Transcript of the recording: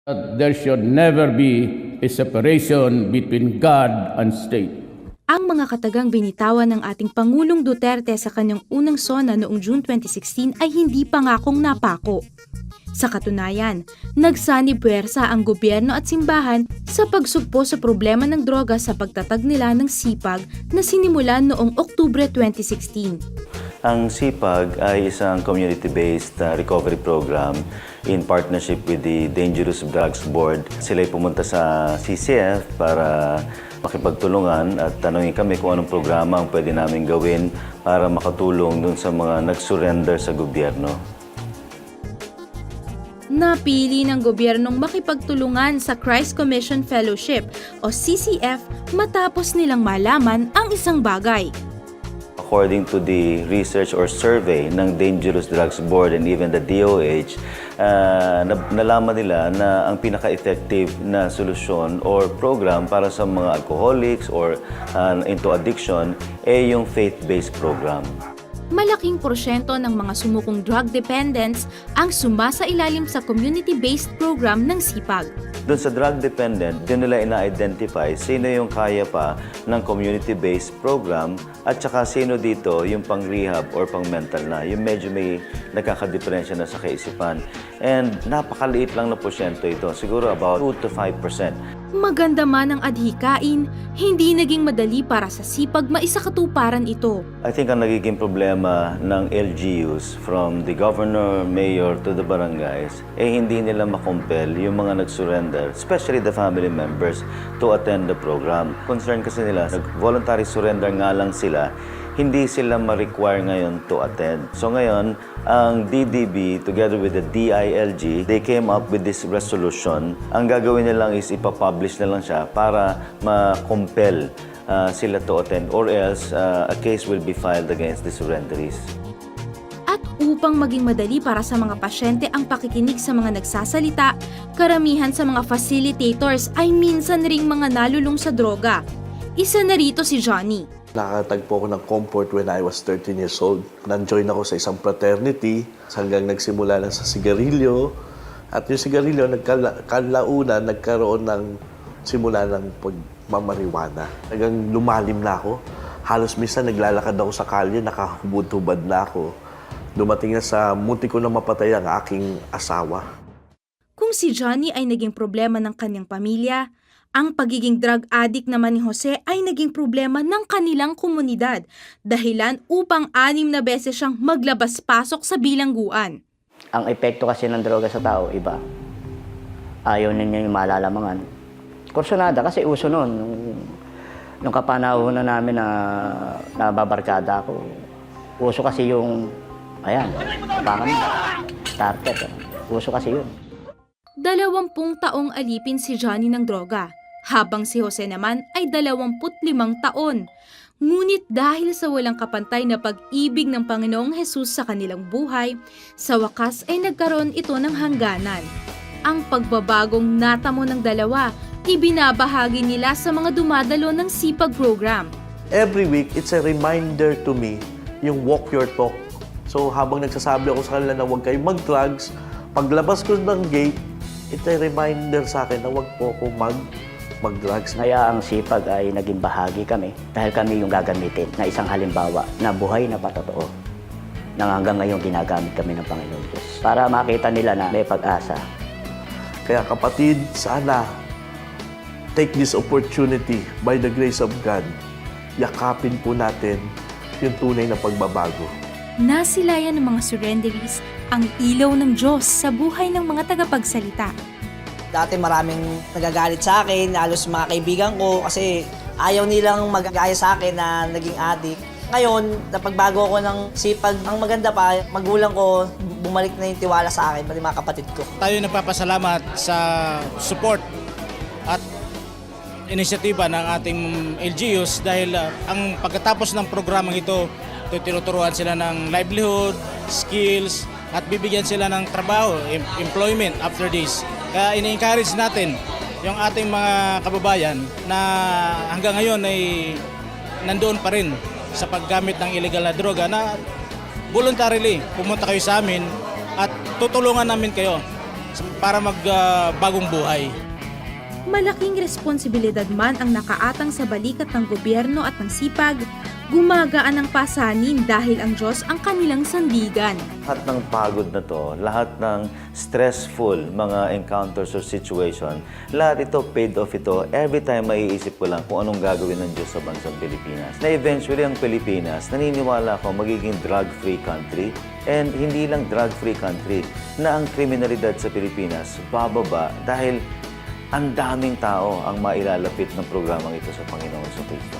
that there should never be a separation between God and state. Ang mga katagang binitawan ng ating Pangulong Duterte sa kanyang unang sona noong June 2016 ay hindi pangakong napako. Sa katunayan, nagsanib puwersa ang gobyerno at simbahan sa pagsugpo sa problema ng droga sa pagtatag nila ng SIPAG na sinimulan noong Oktubre 2016. Ang SIPAG ay isang community-based recovery program in partnership with the Dangerous Drugs Board. Sila ay pumunta sa CCF para makipagtulungan at tanungin kami kung anong programa ang pwede namin gawin para makatulong dun sa mga nag-surrender sa gobyerno. Napili ng gobyernong makipagtulungan sa Christ Commission Fellowship o CCF matapos nilang malaman ang isang bagay. According to the research or survey ng Dangerous Drugs Board and even the DOH, nalaman nila na ang pinaka-effective na solusyon or program para sa mga alcoholics or into addiction ay yung faith-based program. Malaking porsyento ng mga sumukong drug dependents ang sumasailalim sa community-based program ng SIPAG. Doon sa drug dependent, doon nila ina-identify sino yung kaya pa ng community-based program at saka sino dito yung pang-rehab or pang-mental na, yung medyo may nagkakadiferensya na sa kaisipan. And napakaliit lang na porsyento ito, siguro about 2 to 5%. Maganda man ang adhikain, hindi naging madali para sa SIPAG maisakatuparan ito. I think ang nagiging problema ng LGUs from the governor, mayor to the barangays, hindi nila makompel yung mga nag-surrender, especially the family members, to attend the program. Concern kasi nila, nag-voluntary surrender nga lang sila, hindi sila ma-require ngayon to attend. So ngayon, ang DDB together with the DILG, they came up with this resolution. Ang gagawin nila lang is ipapublish na lang siya para ma-compel sila to attend or else a case will be filed against the surrenderies. At upang maging madali para sa mga pasyente ang pakikinig sa mga nagsasalita, karamihan sa mga facilitators ay minsan ring mga nalulung sa droga. Isa na rito si Johnny. Nakatagpo ako ng comfort when I was 13 years old. Nan-join ako sa isang fraternity hanggang nagsimula lang sa sigarilyo. At yung sigarilyo, kalaunan, nagkaroon ng simula ng pagmamariwana. Hanggang lumalim na ako. Halos minsan naglalakad ako sa kalye, nakahubad-hubad na ako. Dumating na sa munti ko na mapatay ang aking asawa. Kung si Johnny ay naging problema ng kanyang pamilya, ang pagiging drug addict naman ni Jose ay naging problema ng kanilang komunidad, dahilan upang 6 na beses siyang maglabas-pasok sa bilangguan. Ang epekto kasi ng droga sa tao, iba. Ayaw ninyo yung malalamangan. Kursunada kasi uso noon. Nung kapanahonan namin na nababarkada ako, uso kasi yung, ayan, parang starter. Uso kasi yun. 20 taong alipin si Johnny ng droga, habang si Jose naman ay 25 taon. Ngunit dahil sa walang kapantay na pag-ibig ng Panginoong Hesus sa kanilang buhay, sa wakas ay nagkaroon ito ng hangganan. Ang pagbabagong natamo ng dalawa, ibinabahagi nila sa mga dumadalo ng SIPAG program. Every week, it's a reminder to me yung walk your talk. So habang nagsasabi ako sa kanila na huwag kayong mag-drugs, paglabas ko ng gate, it's a reminder sa akin na huwag po ako mag-drugs. Kaya ang SIPAG ay naging bahagi kami dahil kami yung gagamitin na isang halimbawa na buhay na patotoo na hanggang ngayon ginagamit kami ng Panginoon Diyos para makita nila na may pag-asa. Kaya kapatid, sana take this opportunity by the grace of God. Yakapin po natin yung tunay na pagbabago. Nasilayan ng mga surrenderies ang ilaw ng Diyos sa buhay ng mga tagapagsalita. Dati maraming nagagalit sa akin, halos mga kaibigan ko kasi ayaw nilang mag-agaya sa akin na naging addict. Ngayon, napagbago ako ng SIPAG, ang maganda pa, magulang ko, bumalik na yung tiwala sa akin, pati mga kapatid ko. Tayo nagpapasalamat sa support at inisyatiba ng ating LGUs dahil ang pagkatapos ng programang ito, tinuturuan sila ng livelihood, skills, at bibigyan sila ng trabaho, employment after this. Kaya ini-encourage natin yung ating mga kababayan na hanggang ngayon ay nandoon pa rin sa paggamit ng illegal na droga na voluntarily pumunta kayo sa amin at tutulungan namin kayo para magbagong buhay. Malaking responsibilidad man ang nakaatang sa balikat ng gobyerno at ng sipag, gumagaan ang pasanin dahil ang Diyos ang kanilang sandigan. Lahat ng pagod na to, lahat ng stressful mga encounters or situation, lahat ito, paid off ito, every time maiisip ko lang kung anong gagawin ng Diyos sa bansang Pilipinas. Na eventually ang Pilipinas, naniniwala ako magiging drug-free country, and hindi lang drug-free country, na ang kriminalidad sa Pilipinas bababa dahil ang daming tao ang mailalapit ng programang ito sa Panginoon sa Kristo.